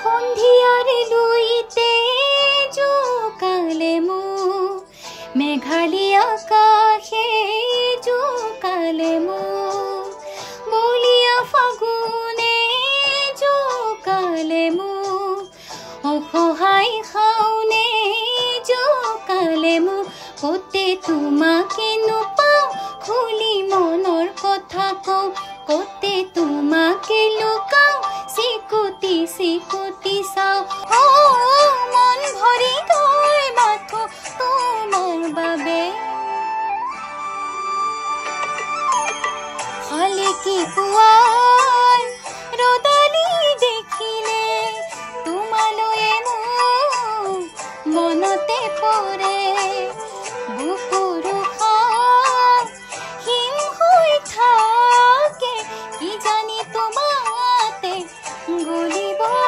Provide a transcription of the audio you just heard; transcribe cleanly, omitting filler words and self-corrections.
সন্ধিয়াৰে লুইতে জোকালে মোক মেঘালী আকাশে জোকালে মোক বলিয়া ফাগুনে জোকালে মোক অসহায় শাওনে জোকালে মোক কতে তোমাকে নুপাওঁ খুলি মনৰ কথা কওঁ কতে তোমাকে লুকাওঁ চিকুটি